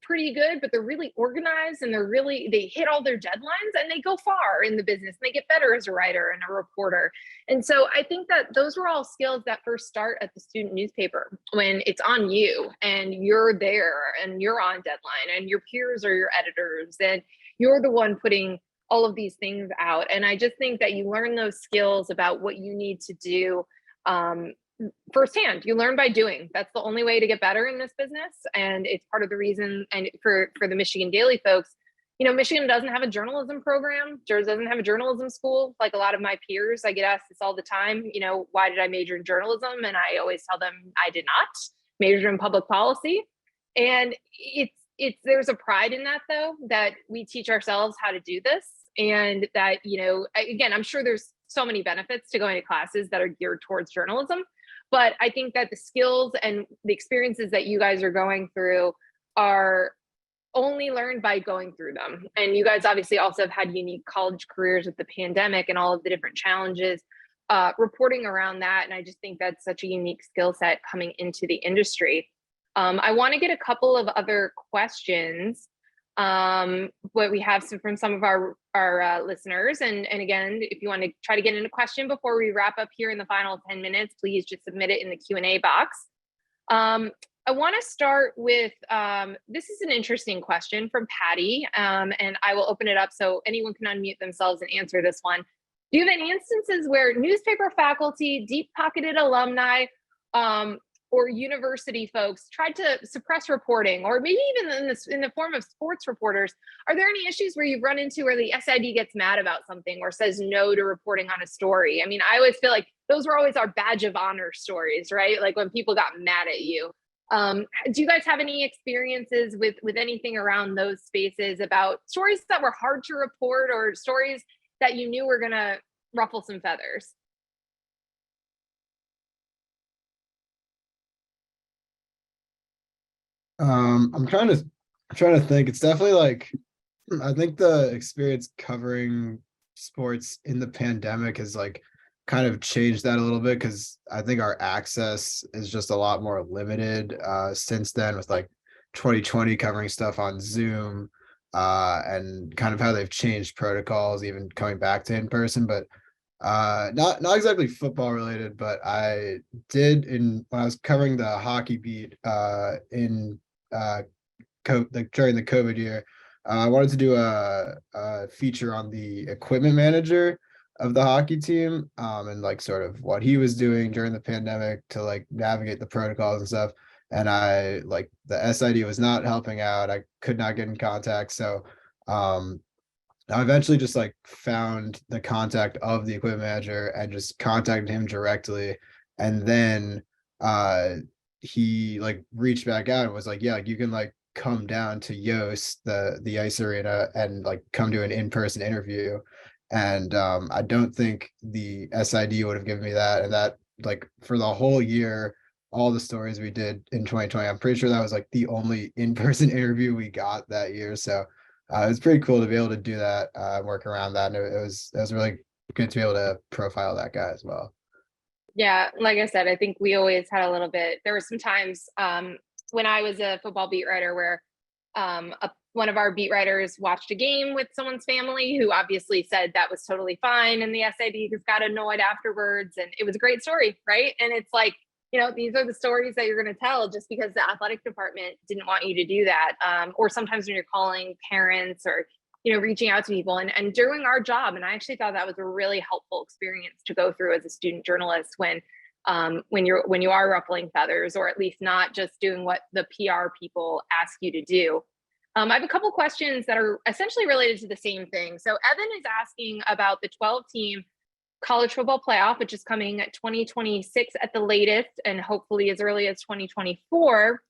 pretty good, but they're really organized and they hit all their deadlines and they go far in the business and they get better as a writer and a reporter. And so I think that those were all skills that first start at the student newspaper, when it's on you and you're there and you're on deadline and your peers are your editors and you're the one putting all of these things out. And I just think that you learn those skills about what you need to do firsthand. You learn by doing. That's the only way to get better in this business. And it's part of the reason, and for the Michigan Daily folks, Michigan doesn't have a journalism program. Doesn't have a journalism school. Like a lot of my peers, I get asked this all the time, why did I major in journalism? And I always tell them I did not major in public policy. And there's a pride in that, though, that we teach ourselves how to do this. And that, again, I'm sure there's so many benefits to going to classes that are geared towards journalism. But I think that the skills and the experiences that you guys are going through are only learned by going through them. And you guys obviously also have had unique college careers with the pandemic and all of the different challenges reporting around that. And I just think that's such a unique skill set coming into the industry. I want to get a couple of other questions what we have from some of our listeners. And again, if you want to try to get in a question before we wrap up here in the final 10 minutes, please just submit it in the Q&A box. I want to start with, this is an interesting question from Patty, and I will open it up so anyone can unmute themselves and answer this one. Do you have any instances where newspaper faculty, deep-pocketed alumni, or university folks tried to suppress reporting, or maybe even in the form of sports reporters? Are there any issues where you've run into where the SID gets mad about something or says no to reporting on a story? I mean, I always feel like those were always our badge of honor stories, right? Like when people got mad at you. Do you guys have any experiences with anything around those spaces about stories that were hard to report or stories that you knew were gonna ruffle some feathers? I'm trying to think. It's definitely like, I think the experience covering sports in the pandemic has like kind of changed that a little bit, because I think our access is just a lot more limited since then, with like 2020 covering stuff on Zoom and kind of how they've changed protocols, even coming back to in person. But not exactly football related, but I did when I was covering the hockey beat in during the COVID year. I wanted to do a feature on the equipment manager of the hockey team, and like sort of what he was doing during the pandemic to like navigate the protocols and stuff. And the SID was not helping out. I could not get in contact. So I eventually just like found the contact of the equipment manager and just contacted him directly. And then he like reached back out and was like, yeah, like you can like come down to Yost, the ice arena, and like come to an in-person interview. And I don't think the SID would have given me that. And that, like, for the whole year, all the stories we did in 2020, I'm pretty sure that was like the only in-person interview we got that year. So it was pretty cool to be able to do that, work around that. And it was really good to be able to profile that guy as well. Yeah, like I said, I think we always had a little bit, there were some times when I was a football beat writer where one of our beat writers watched a game with someone's family who obviously said that was totally fine. And the SID just got annoyed afterwards. And it was a great story, right? And it's like, these are the stories that you're going to tell just because the athletic department didn't want you to do that. Or sometimes when you're calling parents or, reaching out to people and doing our job. And I actually thought that was a really helpful experience to go through as a student journalist when you are ruffling feathers, or at least not just doing what the PR people ask you to do. I have a couple questions that are essentially related to the same thing. So Evan is asking about the 12-team college football playoff, which is coming at 2026 at the latest, and hopefully as early as 2024.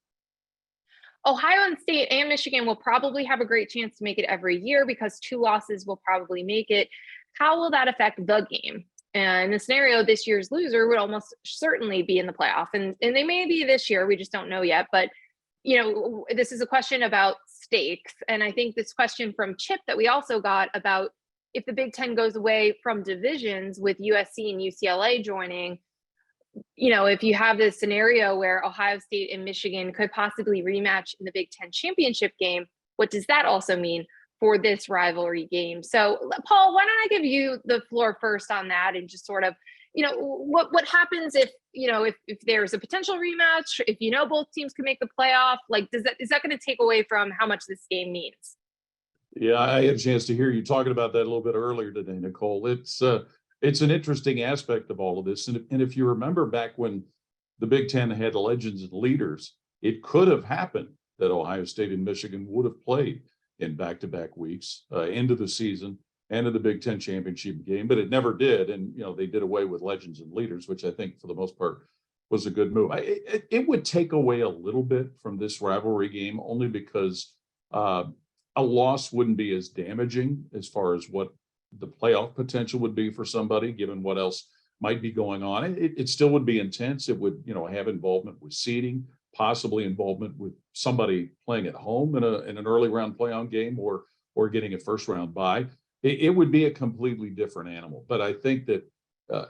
Ohio State and Michigan will probably have a great chance to make it every year because 2 losses will probably make it. How will that affect the game? And in the scenario, this year's loser would almost certainly be in the playoff. And they may be this year, we just don't know yet. But, this is a question about stakes. And I think this question from Chip that we also got about if the Big Ten goes away from divisions with USC and UCLA joining, if you have this scenario where Ohio State and Michigan could possibly rematch in the Big Ten championship game, what does that also mean for this rivalry game? So, Paul, why don't I give you the floor first on that, and just sort of, what happens if there's a potential rematch, if both teams can make the playoff? Like, is that going to take away from how much this game means? Yeah, I had a chance to hear you talking about that a little bit earlier today, Nicole. It's an interesting aspect of all of this. And if you remember back when the Big Ten had legends and leaders, it could have happened that Ohio State and Michigan would have played in back-to-back weeks into the season and in the Big Ten championship game, but it never did. And, they did away with legends and leaders, which I think for the most part was a good move. It would take away a little bit from this rivalry game, only because a loss wouldn't be as damaging as far as what the playoff potential would be for somebody, given what else might be going on. It still would be intense. It would, have involvement with seeding, possibly involvement with somebody playing at home in an early round playoff game, or getting a first round bye. It would be a completely different animal. But I think that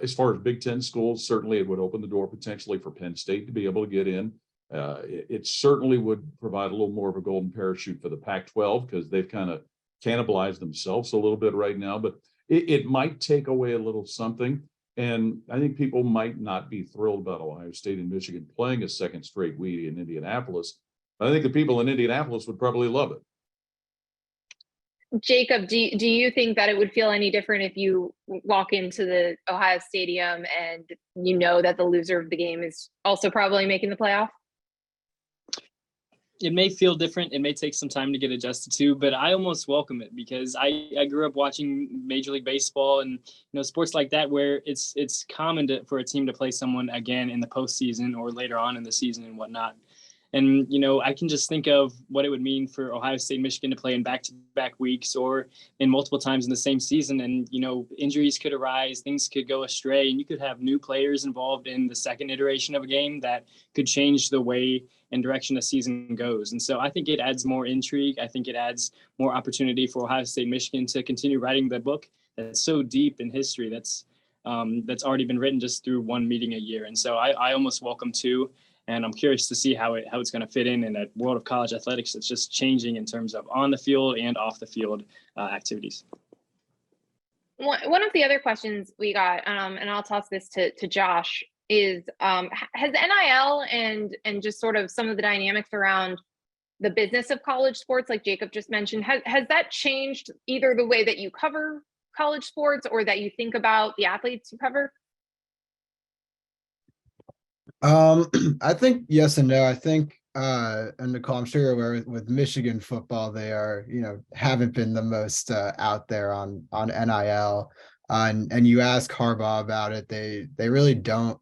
as far as Big Ten schools, certainly it would open the door potentially for Penn State to be able to get in. It certainly would provide a little more of a golden parachute for the Pac-12, because they've kind of cannibalized themselves a little bit right now, but it might take away a little something. And I think people might not be thrilled about Ohio State and Michigan playing a second straight week in Indianapolis. But I think the people in Indianapolis would probably love it. Jacob, do you think that it would feel any different if you walk into the Ohio Stadium and that the loser of the game is also probably making the playoff? It may feel different. It may take some time to get adjusted to, but I almost welcome it, because I grew up watching Major League Baseball and sports like that, where it's common for a team to play someone again in the postseason or later on in the season and whatnot. And, I can just think of what it would mean for Ohio State and Michigan to play in back-to-back weeks or in multiple times in the same season. And, injuries could arise, things could go astray, and you could have new players involved in the second iteration of a game that could change the way and direction a season goes. And so I think it adds more intrigue. I think it adds more opportunity for Ohio State and Michigan to continue writing the book that's so deep in history that's already been written just through one meeting a year. And so I almost welcome two. And I'm curious to see how it's going to fit in a world of college athletics that's just changing in terms of on the field and off the field activities. One of the other questions we got, and I'll toss this to Josh, is has NIL and just sort of some of the dynamics around the business of college sports, like Jacob just mentioned, has that changed either the way that you cover college sports or that you think about the athletes you cover? I think yes and no. I think and Nicole, I'm sure you're aware with Michigan football, they are, haven't been the most out there on NIL. And you ask Harbaugh about it, they really don't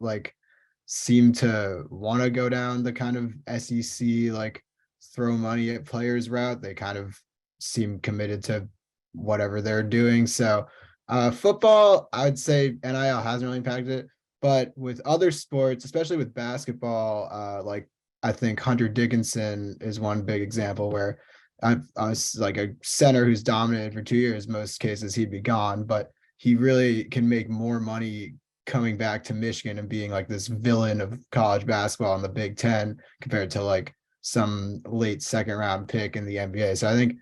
seem to want to go down the kind of SEC throw money at players route. They kind of seem committed to whatever they're doing. So football, I would say NIL hasn't really impacted it. But with other sports, especially with basketball, I think Hunter Dickinson is one big example where I was like a center who's dominated for 2 years. Most cases he'd be gone, but he really can make more money coming back to Michigan and being this villain of college basketball in the Big Ten compared to some late second round pick in the NBA. So I think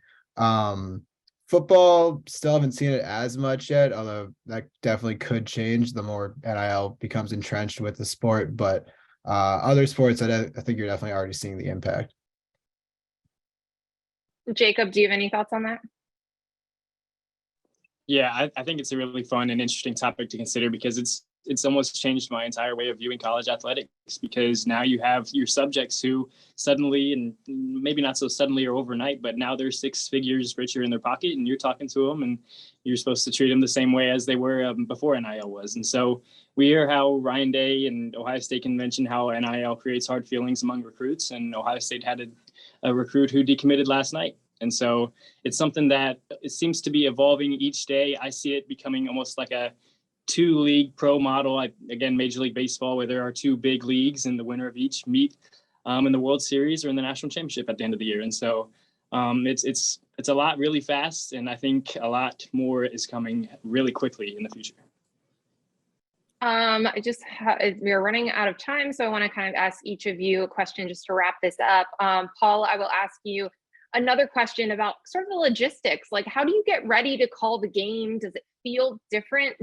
football, still haven't seen it as much yet, although that definitely could change the more NIL becomes entrenched with the sport. But other sports, I think you're definitely already seeing the impact. Jacob, do you have any thoughts on that? Yeah, I think it's a really fun and interesting topic to consider, because it's almost changed my entire way of viewing college athletics, because now you have your subjects who suddenly, and maybe not so suddenly or overnight, but now they're 6 figures richer in their pocket, and you're talking to them and you're supposed to treat them the same way as they were before NIL was. And so we hear how Ryan Day and Ohio State can mention how NIL creates hard feelings among recruits, and Ohio State had a recruit who decommitted last night. And so it's something that it seems to be evolving each day. I see it becoming almost like a 2-league pro model. Again, Major League Baseball, where there are 2 big leagues and the winner of each meet in the World Series or in the national championship at the end of the year. And so it's a lot really fast. And I think a lot more is coming really quickly in the future. We're running out of time, so I want to kind of ask each of you a question just to wrap this up. Paul, I will ask you another question about sort of the logistics. Like, how do you get ready to call the game? Does it feel different?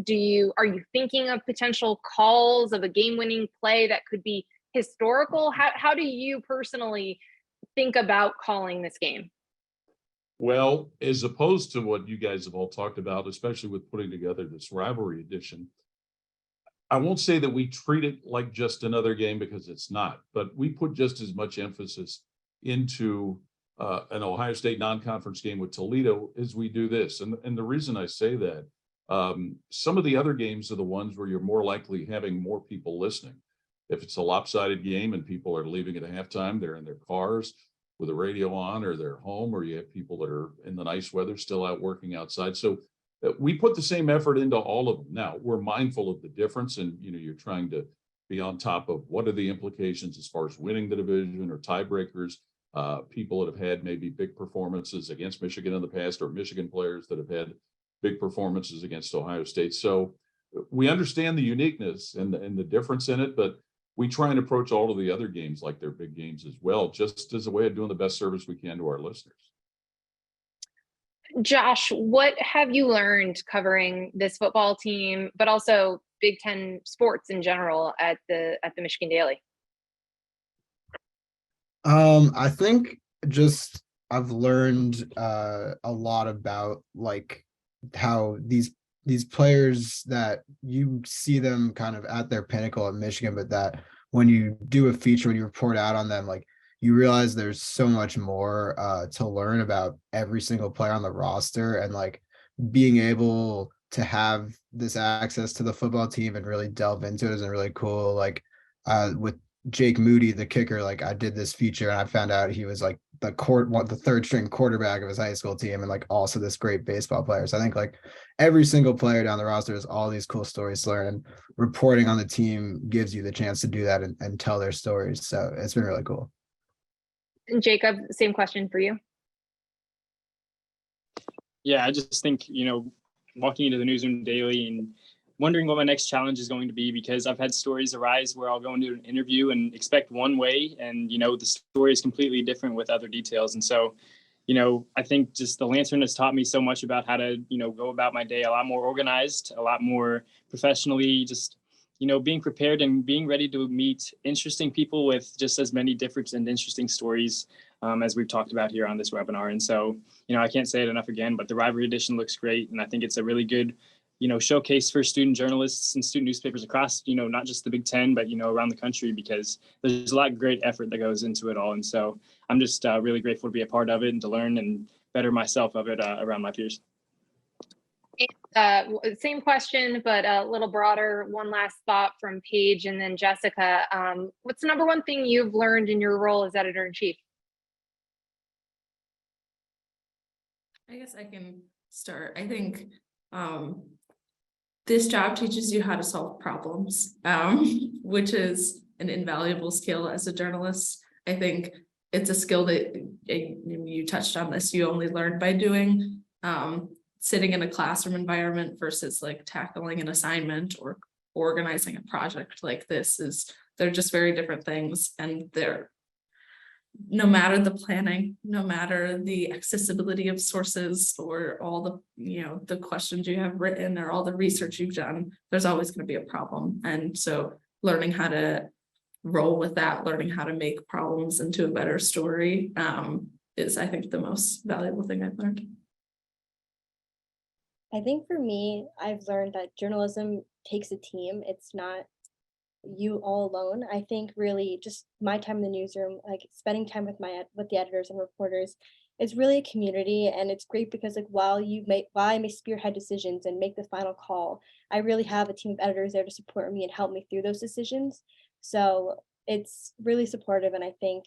Are you thinking of potential calls of a game-winning play that could be historical? How do you personally think about calling this game? Well, as opposed to what you guys have all talked about, especially with putting together this Rivalry Edition, I won't say that we treat it like just another game, because it's not, but we put just as much emphasis into an Ohio State non-conference game with Toledo as we do this. And the reason I say that, some of the other games are the ones where you're more likely having more people listening. If it's a lopsided game and people are leaving at halftime, they're in their cars with the radio on, or they're home, or you have people that are in the nice weather still out working outside. So we put the same effort into all of them. Now, we're mindful of the difference, and you're trying to be on top of what are the implications as far as winning the division or tiebreakers, people that have had maybe big performances against Michigan in the past, or Michigan players that have had big performances against Ohio State. So we understand the uniqueness and the difference in it, but we try and approach all of the other games like they're big games as well, just as a way of doing the best service we can to our listeners. Josh, what have you learned covering this football team, but also Big Ten sports in general at the Michigan Daily? I think just I've learned a lot about like how these players, that you see them kind of at their pinnacle at Michigan, but that when you do a feature, when you report out on them, like you realize there's so much more to learn about every single player on the roster, and like being able to have this access to the football team and really delve into it is really cool. Like with Jake Moody, the kicker, like I did this feature and I found out he was like the third string quarterback of his high school team, and like also this great baseball player. So I think like every single player down the roster has all these cool stories to learn, and reporting on the team gives you the chance to do that and tell their stories. So it's been really cool. And Jacob, same question for you. Yeah, I just think, walking into the newsroom daily and wondering what my next challenge is going to be, because I've had stories arise where I'll go into an interview and expect one way, and the story is completely different with other details. And so I think just the Lantern has taught me so much about how to go about my day a lot more organized, a lot more professionally, just being prepared and being ready to meet interesting people with just as many different and interesting stories as we've talked about here on this webinar. And so I can't say it enough again, but the Rivalry Edition looks great, and I think it's a really good showcase for student journalists and student newspapers across, not just the Big Ten, but, around the country, because there's a lot of great effort that goes into it all. And so I'm just really grateful to be a part of it and to learn and better myself of it around my peers. Same question, but a little broader. One last thought from Paige and then Jessica. What's the number one thing you've learned in your role as editor-in-chief? I guess I can start. I think this job teaches you how to solve problems, which is an invaluable skill as a journalist. I think it's a skill that you touched on this, you only learn by doing. Sitting in a classroom environment versus like tackling an assignment or organizing a project like this they're just very different things, and no matter the planning, no matter the accessibility of sources or all the questions you have written or all the research you've done, there's always going to be a problem. And so learning how to roll with that, learning how to make problems into a better story is, I think, the most valuable thing I've learned. I think for me, I've learned that journalism takes a team. It's not you all alone. I think really just my time in the newsroom, like spending time with the editors and reporters, it's really a community, and it's great because like while I may spearhead decisions and make the final call, I really have a team of editors there to support me and help me through those decisions. So it's really supportive, and I think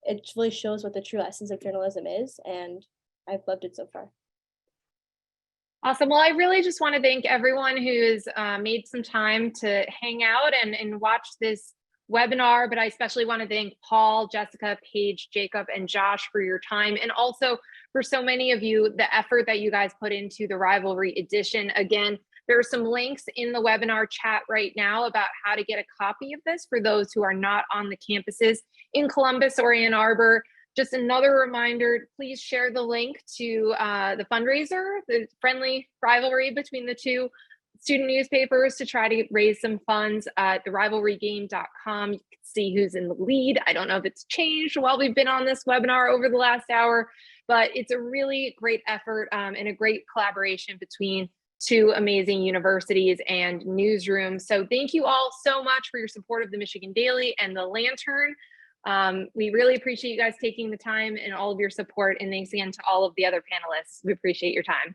it really shows what the true essence of journalism is, and I've loved it so far. Awesome. Well, I really just want to thank everyone who's made some time to hang out and watch this webinar, but I especially want to thank Paul, Jessica, Paige, Jacob, and Josh for your time, and also for so many of you, the effort that you guys put into the Rivalry Edition. Again, There are some links in the webinar chat right now about how to get a copy of this for those who are not on the campuses in Columbus or Ann Arbor. Just another reminder, please share the link to the fundraiser, the friendly rivalry between the two student newspapers to try to raise some funds at therivalrygame.com. You can see who's in the lead. I don't know if it's changed while we've been on this webinar over the last hour, but it's a really great effort and a great collaboration between two amazing universities and newsrooms. So thank you all so much for your support of the Michigan Daily and the Lantern. We really appreciate you guys taking the time and all of your support. And thanks again to all of the other panelists. We appreciate your time.